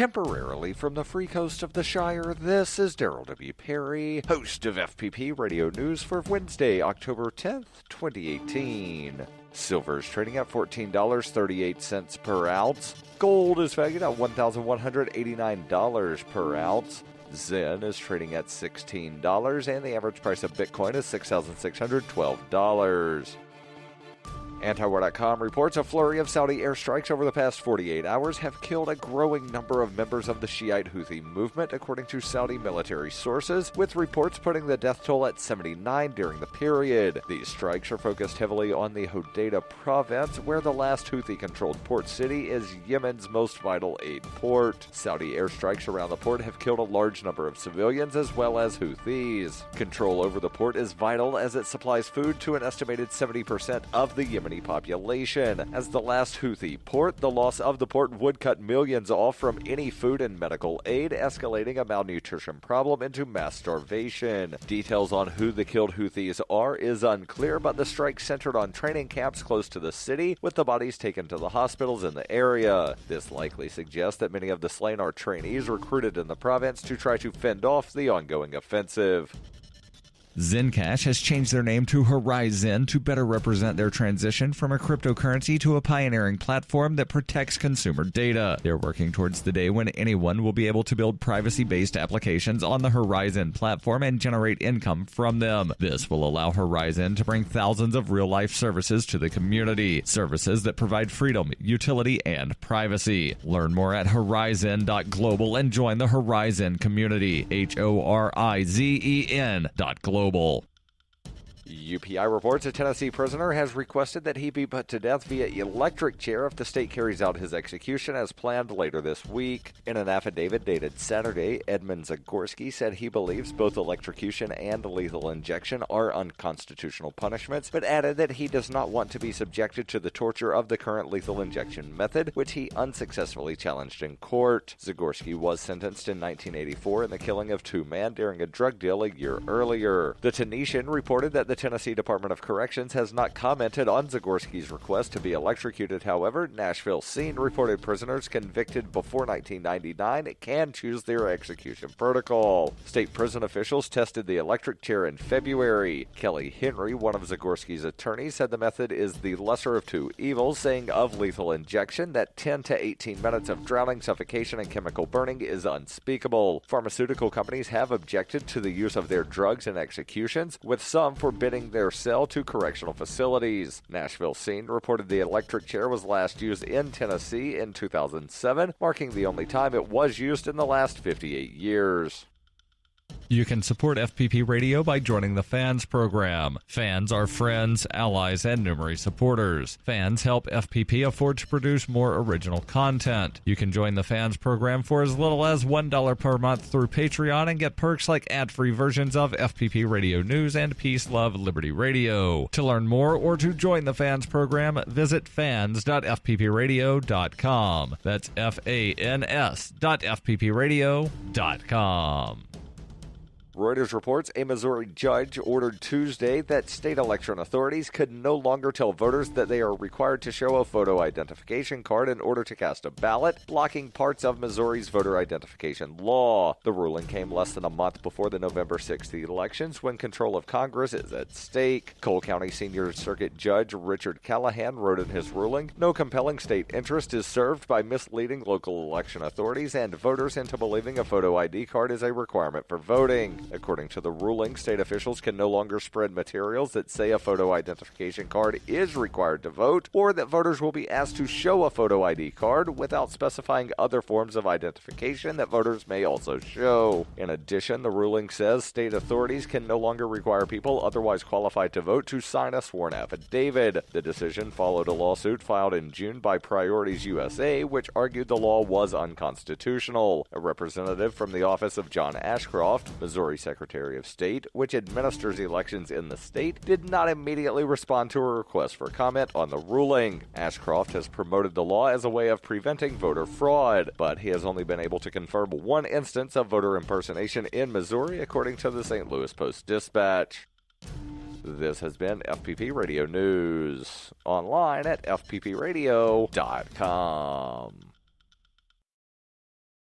Temporarily from the free coast of the Shire, this is Daryl W. Perry, host of FPP Radio News for Wednesday, October 10th, 2018. Silver is trading at $14.38 per ounce. Gold is valued at $1,189 per ounce. Zen is trading at $16, and the average price of Bitcoin is $6,612. Antiwar.com reports a flurry of Saudi airstrikes over the past 48 hours have killed a growing number of members of the Shiite Houthi movement, according to Saudi military sources, with reports putting the death toll at 79 during the period. These strikes are focused heavily on the Hodeidah province, where the last Houthi-controlled port city is Yemen's most vital aid port. Saudi airstrikes around the port have killed a large number of civilians as well as Houthis. Control over the port is vital as it supplies food to an estimated 70% of the Yemeni population. As the last Houthi port, the loss of the port would cut millions off from any food and medical aid, escalating a malnutrition problem into mass starvation. Details on who the killed Houthis are is unclear, but the strike centered on training camps close to the city, with the bodies taken to the hospitals in the area. This likely suggests that many of the slain are trainees recruited in the province to try to fend off the ongoing offensive. Zencash has changed their name to Horizon to better represent their transition from a cryptocurrency to a pioneering platform that protects consumer data. They're working towards the day when anyone will be able to build privacy-based applications on the Horizon platform and generate income from them. This will allow Horizon to bring thousands of real-life services to the community, services that provide freedom, utility, and privacy. Learn more at horizon.global and join the Horizon community, HORIZEN.global. UPI reports a Tennessee prisoner has requested that he be put to death via electric chair if the state carries out his execution as planned later this week. In an affidavit dated Saturday, Edmund Zagorski said he believes both electrocution and lethal injection are unconstitutional punishments, but added that he does not want to be subjected to the torture of the current lethal injection method, which he unsuccessfully challenged in court. Zagorski was sentenced in 1984 in the killing of two men during a drug deal a year earlier. The Tennessean reported that the Tennessee Department of Corrections has not commented on Zagorski's request to be electrocuted. However, Nashville Scene reported prisoners convicted before 1999 can choose their execution protocol. State prison officials tested the electric chair in February. Kelly Henry, one of Zagorski's attorneys, said the method is the lesser of two evils, saying of lethal injection that 10 to 18 minutes of drowning, suffocation, and chemical burning is unspeakable. Pharmaceutical companies have objected to the use of their drugs in executions, with some forbidding their sale to correctional facilities. Nashville Scene reported the electric chair was last used in Tennessee in 2007, marking the only time it was used in the last 58 years. You can support FPP Radio by joining the Fans program. Fans are friends, allies, and numerous supporters. Fans help FPP afford to produce more original content. You can join the Fans program for as little as $1 per month through Patreon and get perks like ad-free versions of FPP Radio News and Peace, Love, Liberty Radio. To learn more or to join the Fans program, visit fans.fppradio.com. That's fans.fppradio.com. Reuters reports a Missouri judge ordered Tuesday that state election authorities could no longer tell voters that they are required to show a photo identification card in order to cast a ballot, blocking parts of Missouri's voter identification law. The ruling came less than a month before the November 6th elections, when control of Congress is at stake. Cole County Senior Circuit Judge Richard Callahan wrote in his ruling, "No compelling state interest is served by misleading local election authorities and voters into believing a photo ID card is a requirement for voting." According to the ruling, state officials can no longer spread materials that say a photo identification card is required to vote, or that voters will be asked to show a photo ID card without specifying other forms of identification that voters may also show. In addition, the ruling says state authorities can no longer require people otherwise qualified to vote to sign a sworn affidavit. The decision followed a lawsuit filed in June by Priorities USA, which argued the law was unconstitutional. A representative from the office of John Ashcroft, Missouri Secretary of State, which administers elections in the state, did not immediately respond to a request for comment on the ruling. Ashcroft has promoted the law as a way of preventing voter fraud, but he has only been able to confirm one instance of voter impersonation in Missouri, according to the St. Louis Post-Dispatch. This has been FPP Radio News, online at fppradio.com.